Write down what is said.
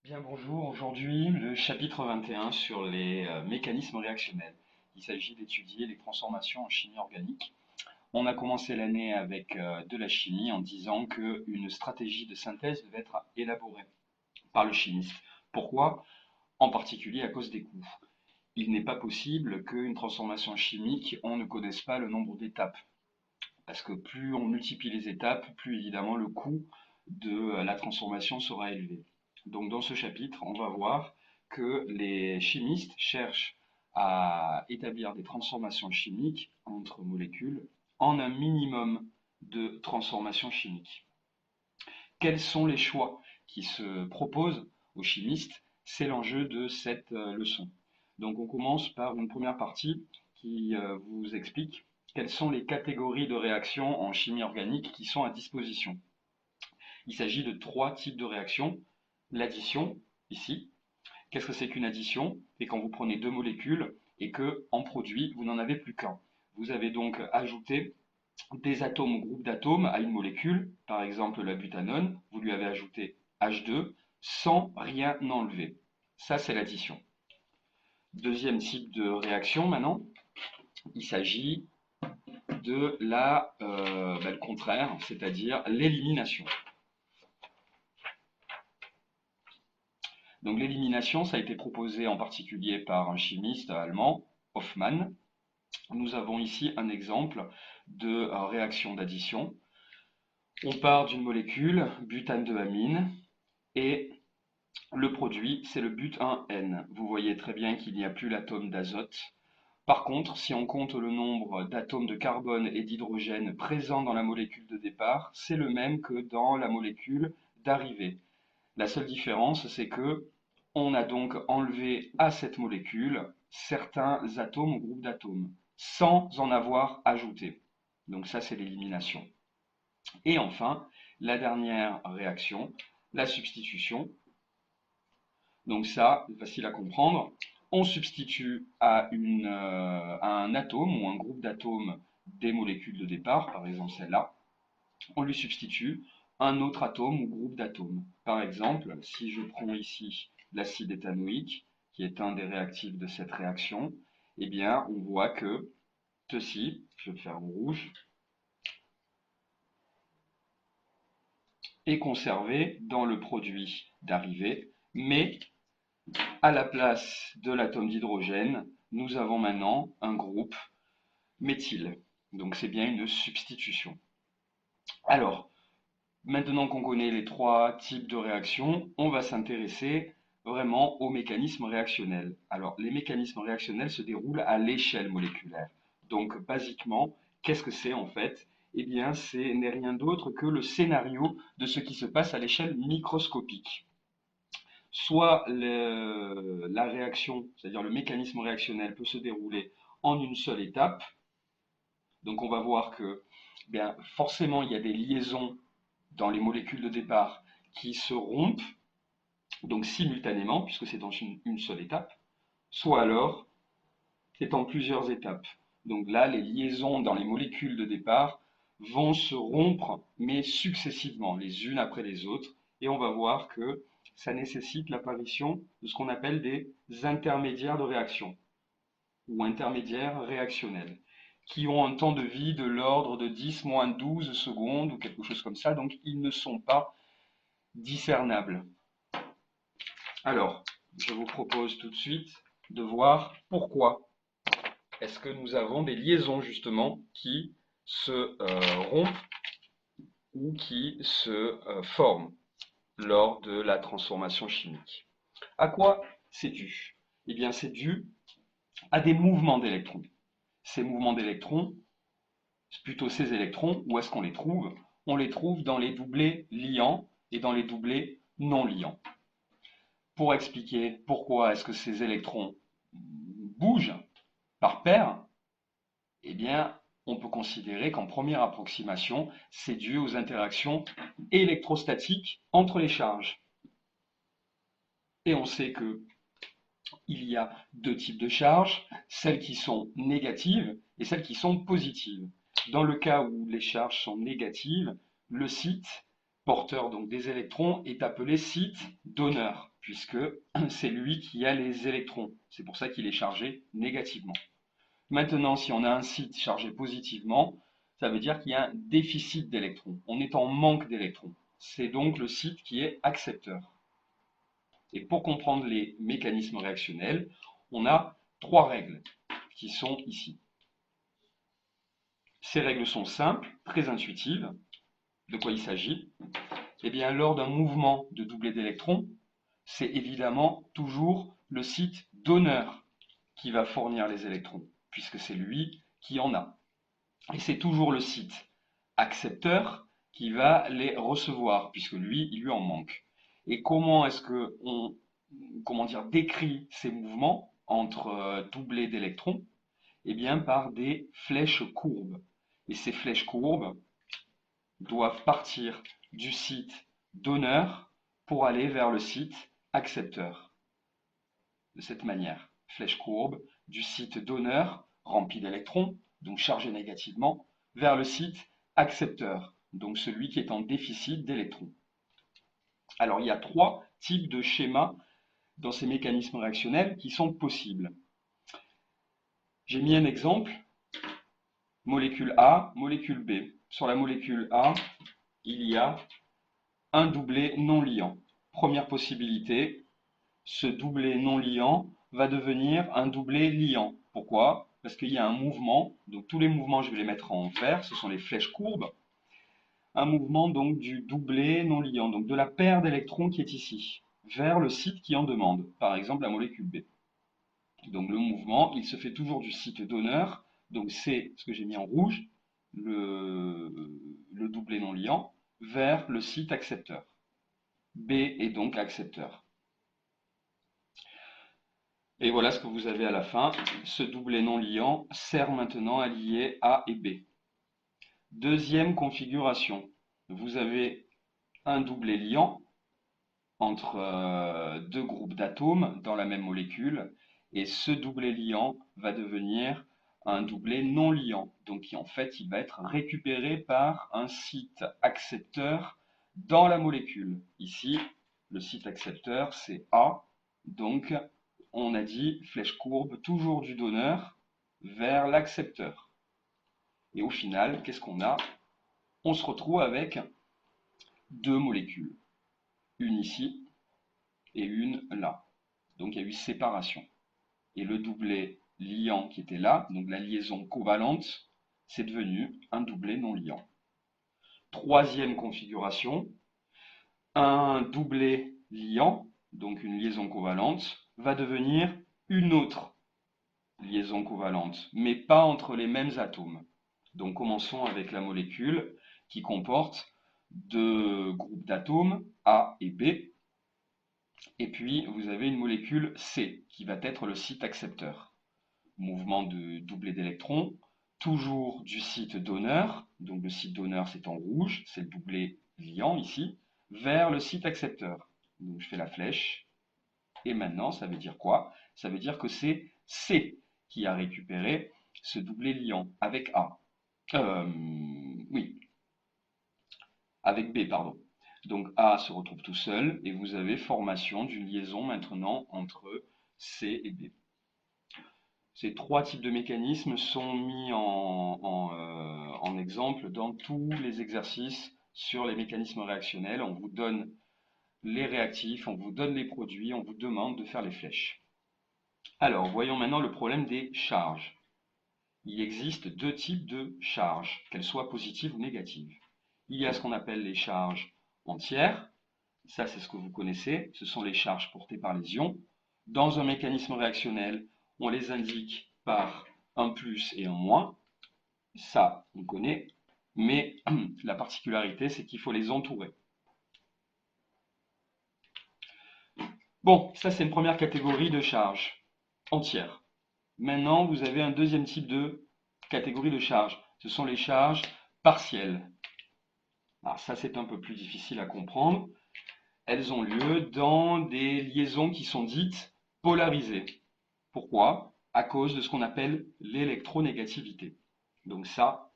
Bien bonjour, aujourd'hui le chapitre 21 sur les mécanismes réactionnels. Il s'agit d'étudier les transformations en chimie organique. On a commencé l'année avec de la chimie en disant qu'une stratégie de synthèse devait être élaborée par le chimiste. Pourquoi? En particulier à cause des coûts. Il n'est pas possible qu'une transformation chimique, on ne connaisse pas le nombre d'étapes. Parce que plus on multiplie les étapes, plus évidemment le coût de la transformation sera élevé. Donc dans ce chapitre, on va voir que les chimistes cherchent à établir des transformations chimiques entre molécules en un minimum de transformations chimiques. Quels sont les choix qui se proposent aux chimistes? C'est l'enjeu de cette leçon. Donc on commence par une première partie qui vous explique quelles sont les catégories de réactions en chimie organique qui sont à disposition. Il s'agit de trois types de réactions. L'addition, ici. Qu'est-ce que c'est qu'une addition? C'est quand vous prenez deux molécules et que, en produit, vous n'en avez plus qu'un. Vous avez donc ajouté des atomes ou groupes d'atomes à une molécule, par exemple la butanone, vous lui avez ajouté H2 sans rien enlever. Ça, c'est l'addition. Deuxième type de réaction maintenant, il s'agit de le contraire, c'est-à-dire l'élimination. Donc l'élimination, ça a été proposé en particulier par un chimiste allemand, Hofmann. Nous avons ici un exemple de réaction d'addition. On part d'une molécule, butane de amine, et le produit, c'est le but1N. Vous voyez très bien qu'il n'y a plus l'atome d'azote. Par contre, si on compte le nombre d'atomes de carbone et d'hydrogène présents dans la molécule de départ, c'est le même que dans la molécule d'arrivée. La seule différence, c'est que on a donc enlevé à cette molécule certains atomes ou groupes d'atomes, sans en avoir ajouté. Donc ça, c'est l'élimination. Et enfin, la dernière réaction, la substitution. Donc ça, c'est facile à comprendre. On substitue à un atome ou un groupe d'atomes des molécules de départ, par exemple celle-là, on lui substitue un autre atome ou groupe d'atomes. Par exemple, si je prends ici l'acide éthanoïque, qui est un des réactifs de cette réaction, eh bien, on voit que ceci, je vais le faire en rouge, est conservé dans le produit d'arrivée, mais à la place de l'atome d'hydrogène, nous avons maintenant un groupe méthyle. Donc c'est bien une substitution. Alors, maintenant qu'on connaît les trois types de réactions, on va s'intéresser vraiment aux mécanismes réactionnels. Alors, les mécanismes réactionnels se déroulent à l'échelle moléculaire. Donc, basiquement, qu'est-ce que c'est en fait? Eh bien, ce n'est rien d'autre que le scénario de ce qui se passe à l'échelle microscopique. Soit la réaction, c'est-à-dire le mécanisme réactionnel, peut se dérouler en une seule étape. Donc, on va voir que, eh bien, forcément, il y a des liaisons dans les molécules de départ qui se rompent, donc simultanément, puisque c'est dans une seule étape, soit alors c'est en plusieurs étapes. Donc là, les liaisons dans les molécules de départ vont se rompre, mais successivement, les unes après les autres, et on va voir que ça nécessite l'apparition de ce qu'on appelle des intermédiaires de réaction, ou intermédiaires réactionnels, qui ont un temps de vie de l'ordre de 10-12 secondes, ou quelque chose comme ça, donc ils ne sont pas discernables. Alors, je vous propose tout de suite de voir pourquoi est-ce que nous avons des liaisons justement qui se rompent ou qui se forment lors de la transformation chimique. À quoi c'est dû? Eh bien, c'est dû à des mouvements d'électrons. Ces mouvements d'électrons, plutôt ces électrons, où est-ce qu'on les trouve? On les trouve dans les doublés liants et dans les doublés non liants. Pour expliquer pourquoi est-ce que ces électrons bougent par paire, eh bien, on peut considérer qu'en première approximation, c'est dû aux interactions électrostatiques entre les charges. Et on sait que il y a deux types de charges, celles qui sont négatives et celles qui sont positives. Dans le cas où les charges sont négatives, le site porteur donc des électrons est appelé site donneur, puisque c'est lui qui a les électrons. C'est pour ça qu'il est chargé négativement. Maintenant, si on a un site chargé positivement, ça veut dire qu'il y a un déficit d'électrons. On est en manque d'électrons. C'est donc le site qui est accepteur. Et pour comprendre les mécanismes réactionnels, on a 3 règles qui sont ici. Ces règles sont simples, très intuitives. De quoi il s'agit? Eh bien, lors d'un mouvement de doublé d'électrons, c'est évidemment toujours le site donneur qui va fournir les électrons, puisque c'est lui qui en a. Et c'est toujours le site accepteur qui va les recevoir, puisque lui, il lui en manque. Et comment est-ce qu'on décrit ces mouvements entre doublés d'électrons? Eh bien, par des flèches courbes. Et ces flèches courbes doivent partir du site donneur pour aller vers le site accepteur. De cette manière, flèche courbe du site donneur rempli d'électrons, donc chargé négativement, vers le site accepteur, donc celui qui est en déficit d'électrons. Alors il y a 3 types de schémas dans ces mécanismes réactionnels qui sont possibles. J'ai mis un exemple, molécule A, molécule B. Sur la molécule A, il y a un doublé non liant. Première possibilité, ce doublé non liant va devenir un doublé liant. Pourquoi? Parce qu'il y a un mouvement, donc tous les mouvements je vais les mettre en vert, ce sont les flèches courbes. Un mouvement donc du doublé non liant, donc de la paire d'électrons qui est ici, vers le site qui en demande, par exemple la molécule B. Donc le mouvement, il se fait toujours du site donneur, donc c'est ce que j'ai mis en rouge, le doublé non liant, vers le site accepteur. B est donc accepteur. Et voilà ce que vous avez à la fin. Ce doublé non liant sert maintenant à lier A et B. Deuxième configuration. Vous avez un doublé liant entre deux groupes d'atomes dans la même molécule. Et ce doublé liant va devenir un doublé non liant. Donc en fait, il va être récupéré par un site accepteur dans la molécule. Ici, le site accepteur, c'est A. Donc, on a dit flèche courbe, toujours du donneur vers l'accepteur. Et au final, qu'est-ce qu'on a? On se retrouve avec 2 molécules. Une ici et une là. Donc il y a eu séparation. Et le doublé liant qui était là, donc la liaison covalente, c'est devenu un doublé non liant. Troisième configuration, un doublé liant, donc une liaison covalente, va devenir une autre liaison covalente, mais pas entre les mêmes atomes. Donc commençons avec la molécule qui comporte 2 groupes d'atomes, A et B. Et puis vous avez une molécule C qui va être le site accepteur. Mouvement de doublé d'électrons, toujours du site donneur, donc le site donneur c'est en rouge, c'est le doublé liant ici, vers le site accepteur. Donc je fais la flèche, et maintenant ça veut dire quoi? Ça veut dire que c'est C qui a récupéré ce doublé liant avec A. Oui, avec B, pardon. Donc A se retrouve tout seul, et vous avez formation d'une liaison maintenant entre C et B. Ces 3 types de mécanismes sont mis en exemple dans tous les exercices sur les mécanismes réactionnels. On vous donne les réactifs, on vous donne les produits, on vous demande de faire les flèches. Alors, voyons maintenant le problème des charges. Il existe 2 types de charges, qu'elles soient positives ou négatives. Il y a ce qu'on appelle les charges entières. Ça, c'est ce que vous connaissez. Ce sont les charges portées par les ions. Dans un mécanisme réactionnel, on les indique par un plus et un moins. Ça, on connaît. Mais la particularité, c'est qu'il faut les entourer. Bon, ça, c'est une première catégorie de charges entières. Maintenant, vous avez un deuxième type de catégorie de charges. Ce sont les charges partielles. Alors ça, c'est un peu plus difficile à comprendre. Elles ont lieu dans des liaisons qui sont dites polarisées. Pourquoi? À cause de ce qu'on appelle l'électronégativité. Donc ça,